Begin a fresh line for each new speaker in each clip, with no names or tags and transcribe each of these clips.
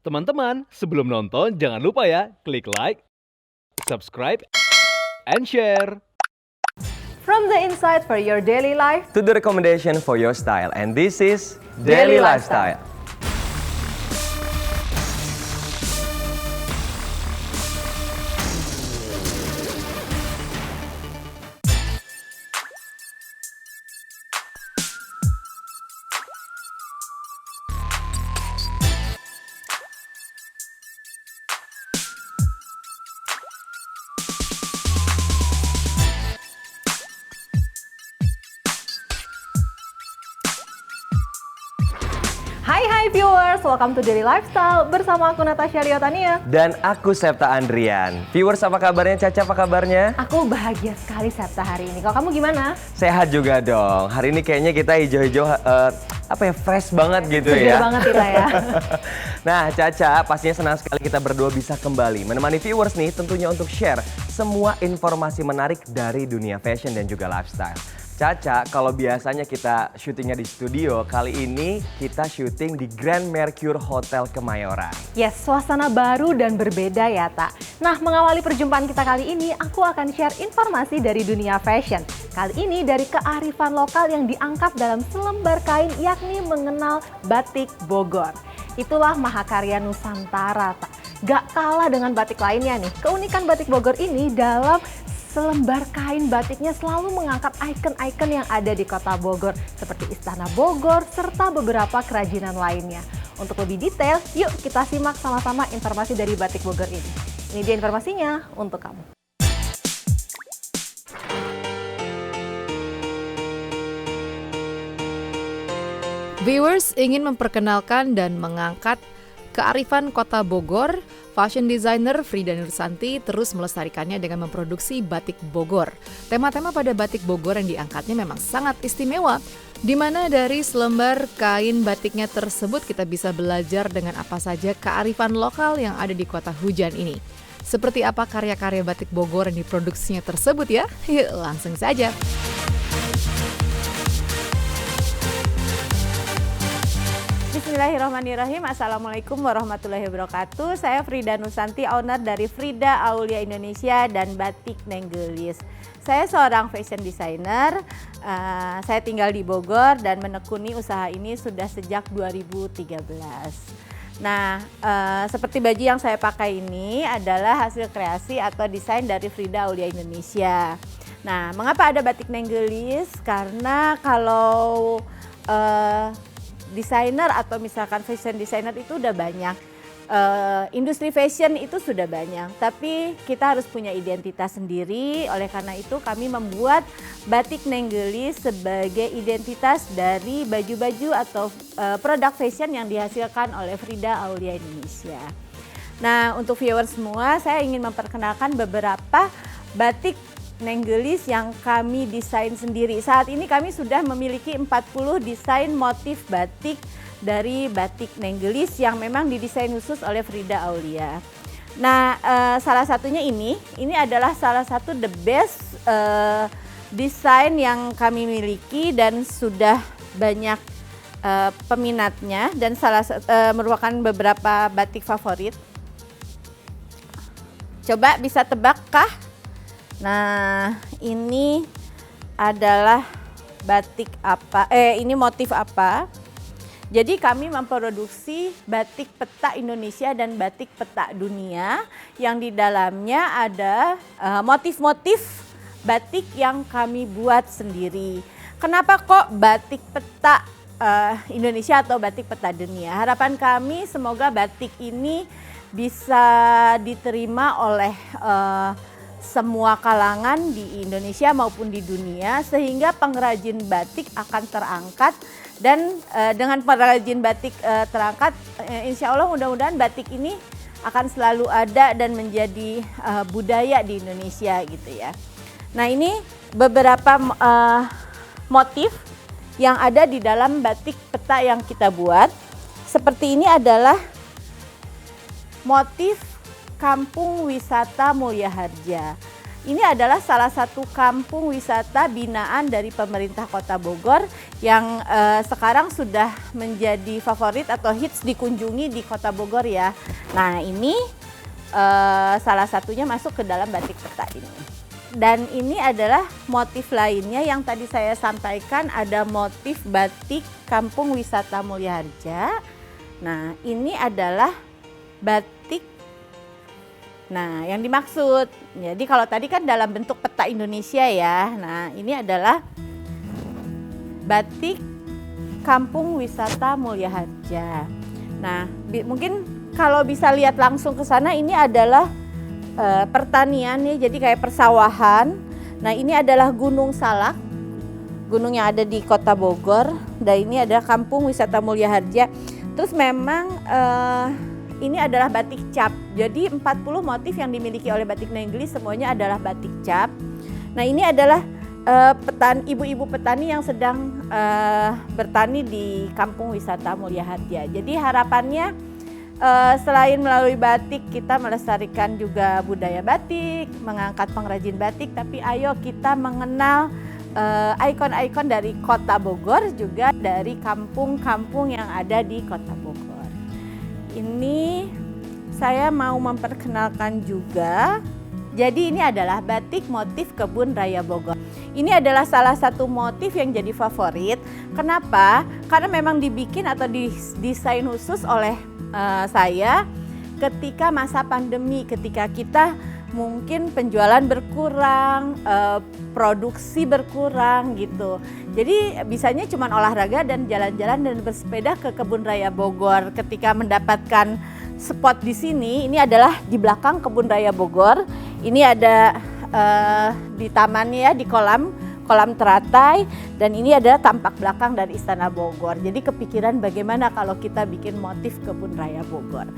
Teman-teman, sebelum nonton jangan lupa ya, klik like, subscribe, and share.
From the inside for your daily life
To the recommendation for your style. And this is
Daily
Daily
Lifestyle.
Lifestyle.
Hai viewers, welcome to Daily Lifestyle bersama aku Natasha Riotania.
Dan aku Septa Andrian. Viewers, apa kabarnya? Caca, apa kabarnya?
Aku bahagia sekali Septa hari ini. Kalau kamu gimana?
Sehat juga dong. Hari ini kayaknya kita hijau-hijau, fresh banget gitu
Segar
ya.
banget kita ya.
Nah, Caca, pastinya senang sekali kita berdua bisa kembali menemani viewers nih tentunya untuk share semua informasi menarik dari dunia fashion dan juga lifestyle. Caca, kalau biasanya kita syutingnya di studio, kali ini kita syuting di Grand Mercure Hotel Kemayoran.
Yes, suasana baru dan berbeda ya Tak. Nah, mengawali perjumpaan kita kali ini, aku akan share informasi dari dunia fashion. Kali ini dari kearifan lokal yang diangkat dalam selembar kain, yakni mengenal batik Bogor. Itulah mahakarya Nusantara Tak. Gak kalah dengan batik lainnya nih. Keunikan batik Bogor ini dalam selembar kain batiknya selalu mengangkat ikon-ikon yang ada di kota Bogor seperti Istana Bogor serta beberapa kerajinan lainnya. Untuk lebih detail, yuk kita simak sama-sama informasi dari batik Bogor ini. Ini dia informasinya untuk kamu.
Viewers ingin memperkenalkan dan mengangkat kearifan kota Bogor. Fashion designer Frida Nursanti terus melestarikannya dengan memproduksi batik Bogor. Tema-tema pada batik Bogor yang diangkatnya memang sangat istimewa, di mana dari selembar kain batiknya tersebut kita bisa belajar dengan apa saja kearifan lokal yang ada di kota hujan ini. Seperti apa karya-karya batik Bogor yang diproduksinya tersebut ya? Yuk langsung saja.
Bismillahirrahmanirrahim. Assalamualaikum warahmatullahi wabarakatuh. Saya Frida Nursanti, owner dari Frida Aulia Indonesia dan Batik Nenggelis. Saya seorang fashion designer. Saya tinggal di Bogor dan menekuni usaha ini sudah sejak 2013. Nah, seperti baju yang saya pakai ini adalah hasil kreasi atau desain dari Frida Aulia Indonesia. Nah, mengapa ada batik Nenggelis? Karena kalau desainer atau misalkan fashion designer itu udah banyak, industri fashion itu sudah banyak, tapi kita harus punya identitas sendiri. Oleh karena itu kami membuat batik Nenggelis sebagai identitas dari baju-baju atau produk fashion yang dihasilkan oleh Frida Aulia Indonesia. Nah, untuk viewers semua, saya ingin memperkenalkan beberapa batik Nenggelis yang kami desain sendiri. Saat ini kami sudah memiliki 40 desain motif batik dari batik Nenggelis yang memang didesain khusus oleh Frida Aulia. Nah, salah satunya ini adalah salah satu the best desain yang kami miliki dan sudah banyak peminatnya dan merupakan beberapa batik favorit. Coba bisa tebak kah? Nah, ini adalah batik apa? Ini motif apa? Jadi kami memproduksi batik peta Indonesia dan batik peta dunia yang di dalamnya ada motif-motif batik yang kami buat sendiri. Kenapa kok batik peta Indonesia atau batik peta dunia? Harapan kami semoga batik ini bisa diterima oleh semua kalangan di Indonesia maupun di dunia, sehingga pengrajin batik akan terangkat dan dengan pengrajin batik terangkat, insya Allah mudah-mudahan batik ini akan selalu ada dan menjadi budaya di Indonesia gitu ya. Nah, ini beberapa motif yang ada di dalam batik peta yang kita buat. Seperti ini adalah motif Kampung Wisata Mulya Harja. ini adalah salah satu kampung wisata binaan dari pemerintah Kota Bogor yang sekarang sudah menjadi favorit atau hits dikunjungi di Kota Bogor ya. Nah ini salah satunya masuk ke dalam batik peta ini. Dan ini adalah motif lainnya yang tadi saya sampaikan, ada motif batik Kampung Wisata Mulya Harja. Nah ini adalah batik. Nah, yang dimaksud, jadi kalau tadi kan dalam bentuk peta Indonesia ya. Nah, ini adalah batik Kampung Wisata Mulya Harja. Nah, mungkin kalau bisa lihat langsung ke sana, ini adalah pertanian nih, jadi kayak persawahan. Nah, ini adalah Gunung Salak, gunung yang ada di Kota Bogor. Dan ini adalah Kampung Wisata Mulya Harja. Terus memang ini adalah batik cap. Jadi 40 motif yang dimiliki oleh Batik Nenggelis semuanya adalah batik cap. Nah ini adalah ibu-ibu petani yang sedang bertani di Kampung Wisata Mulya Harja. Jadi harapannya selain melalui batik kita melestarikan juga budaya batik, mengangkat pengrajin batik, tapi ayo kita mengenal ikon-ikon dari Kota Bogor, juga dari kampung-kampung yang ada di Kota Bogor. Ini saya mau memperkenalkan juga. Jadi ini adalah batik motif Kebun Raya Bogor. Ini adalah salah satu motif yang jadi favorit. Kenapa? Karena memang dibikin atau didesain khusus oleh saya ketika masa pandemi, ketika kita mungkin penjualan berkurang, produksi berkurang gitu. Jadi bisanya cuma olahraga dan jalan-jalan dan bersepeda ke Kebun Raya Bogor. Ketika mendapatkan spot di sini, ini adalah di belakang Kebun Raya Bogor. Ini ada di tamannya ya, di kolam teratai, dan ini adalah tampak belakang dari Istana Bogor. Jadi kepikiran bagaimana kalau kita bikin motif Kebun Raya Bogor.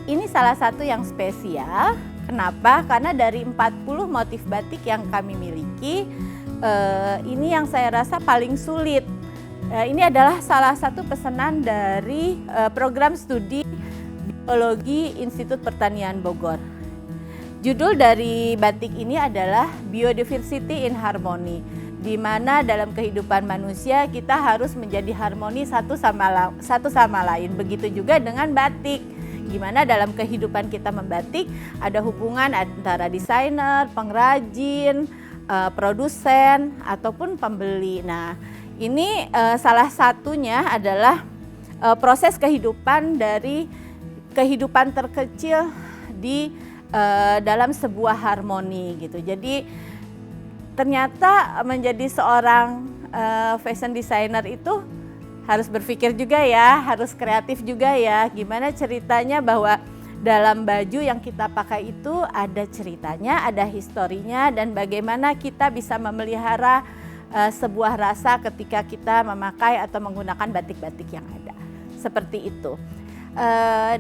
Ini salah satu yang spesial. Kenapa? Karena dari 40 motif batik yang kami miliki, ini yang saya rasa paling sulit. Ini adalah salah satu pesanan dari program studi Biologi Institut Pertanian Bogor. Judul dari batik ini adalah Biodiversity in Harmony, di mana dalam kehidupan manusia kita harus menjadi harmoni satu sama lain. Begitu juga dengan batik. Gimana dalam kehidupan kita membatik ada hubungan antara desainer, pengrajin, produsen, ataupun pembeli. Nah, ini salah satunya adalah proses kehidupan dari kehidupan terkecil di dalam sebuah harmoni gitu. Jadi ternyata menjadi seorang fashion designer itu harus berpikir juga ya, harus kreatif juga ya. Gimana ceritanya bahwa dalam baju yang kita pakai itu ada ceritanya, ada historinya, dan bagaimana kita bisa memelihara sebuah rasa ketika kita memakai atau menggunakan batik-batik yang ada. Seperti itu.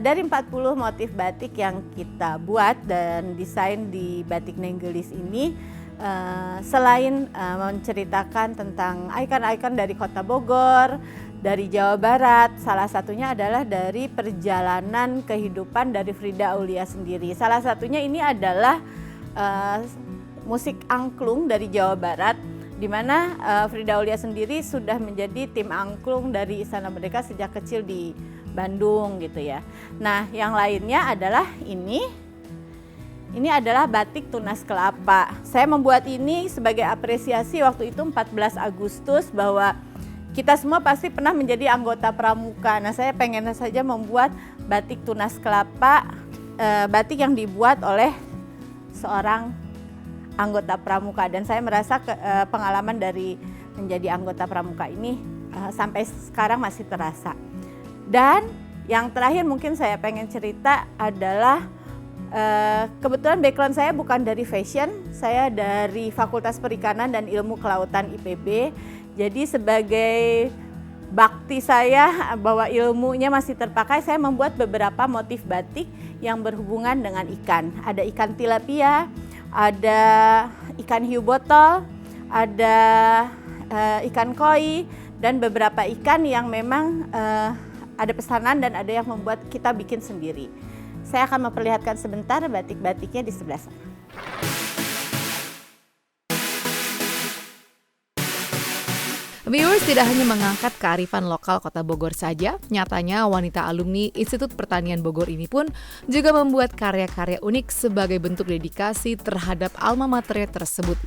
Dari 40 motif batik yang kita buat dan desain di Batik Nenggelis ini, selain menceritakan tentang ikon-ikon dari Kota Bogor, dari Jawa Barat, salah satunya adalah dari perjalanan kehidupan dari Frida Aulia sendiri. Salah satunya ini adalah musik angklung dari Jawa Barat, di mana Frida Aulia sendiri sudah menjadi tim angklung dari Istana Merdeka sejak kecil di Bandung gitu ya. Nah, yang lainnya adalah ini adalah batik tunas kelapa. Saya membuat ini sebagai apresiasi waktu itu 14 Agustus bahwa kita semua pasti pernah menjadi anggota pramuka. Nah, saya pengen saja membuat batik tunas kelapa, batik yang dibuat oleh seorang anggota pramuka. Dan saya merasa pengalaman dari menjadi anggota pramuka ini sampai sekarang masih terasa. Dan yang terakhir mungkin saya pengen cerita adalah kebetulan background saya bukan dari fashion, saya dari Fakultas Perikanan dan Ilmu Kelautan IPB. Jadi sebagai bakti saya bahwa ilmunya masih terpakai, saya membuat beberapa motif batik yang berhubungan dengan ikan. Ada ikan tilapia, ada ikan hiu botol, ada ikan koi, dan beberapa ikan yang memang ada pesanan dan ada yang membuat kita bikin sendiri. Saya akan memperlihatkan sebentar batik-batiknya di sebelah sana.
Viewers, tidak hanya mengangkat kearifan lokal Kota Bogor saja, nyatanya wanita alumni Institut Pertanian Bogor ini pun juga membuat karya-karya unik sebagai bentuk dedikasi terhadap alma mater tersebut.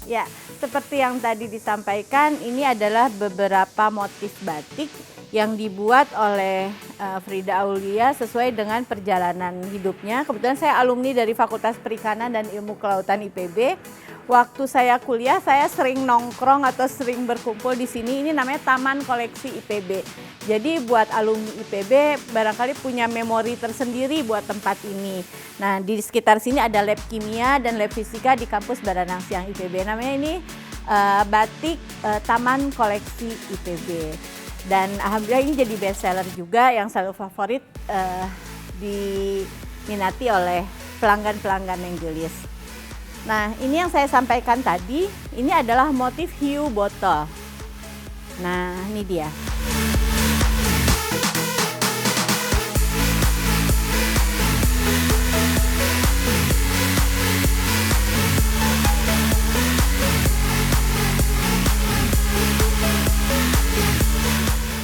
Ya, seperti yang tadi disampaikan, ini adalah beberapa motif batik yang dibuat oleh Frida Aulia sesuai dengan perjalanan hidupnya. Kebetulan saya alumni dari Fakultas Perikanan dan Ilmu Kelautan IPB. Waktu saya kuliah, saya sering nongkrong atau sering berkumpul di sini. Ini namanya Taman Koleksi IPB. Jadi buat alumni IPB barangkali punya memori tersendiri buat tempat ini. Nah, di sekitar sini ada lab kimia dan lab fisika di kampus Baranang Siang IPB. Namanya ini batik Taman Koleksi IPB. Dan alhamdulillah ini jadi best seller juga yang selalu favorit diminati oleh pelanggan-pelanggan yang gelis. Nah, ini yang saya sampaikan tadi, ini adalah motif hiu botol. Nah, ini dia.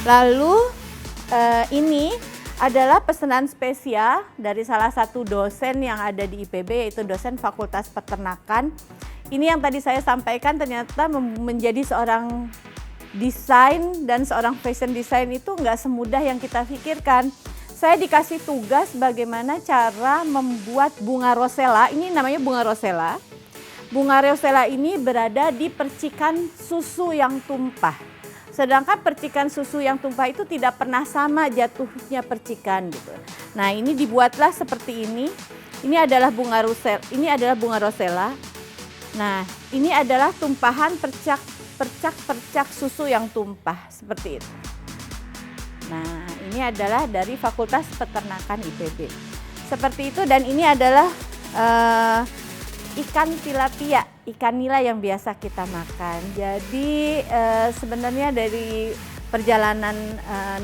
Lalu ini adalah pesanan spesial dari salah satu dosen yang ada di IPB, yaitu dosen Fakultas Peternakan. Ini yang tadi saya sampaikan ternyata menjadi seorang desain dan seorang fashion design itu nggak semudah yang kita pikirkan. Saya dikasih tugas bagaimana cara membuat bunga rosella, ini namanya bunga rosella. Bunga rosella ini berada di percikan susu yang tumpah. Sedangkan percikan susu yang tumpah itu tidak pernah sama jatuhnya percikan gitu. Nah, ini dibuatlah seperti ini. Ini adalah bunga rosella. Nah, ini adalah tumpahan percak susu yang tumpah seperti itu. Nah, ini adalah dari Fakultas Peternakan IPB. Seperti itu, dan ini adalah ikan tilapia, ikan nila yang biasa kita makan. Jadi sebenarnya dari perjalanan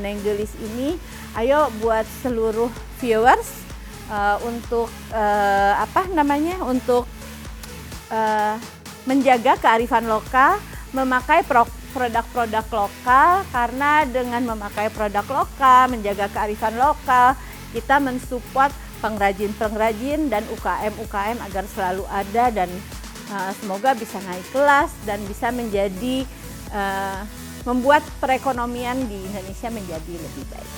Neng Gelis ini, ayo buat seluruh viewers untuk untuk menjaga kearifan lokal, memakai produk-produk lokal, karena dengan memakai produk lokal, menjaga kearifan lokal, kita mensupport pengrajin-pengrajin dan UKM-UKM agar selalu ada dan semoga bisa naik kelas dan bisa menjadi membuat perekonomian di Indonesia menjadi lebih baik.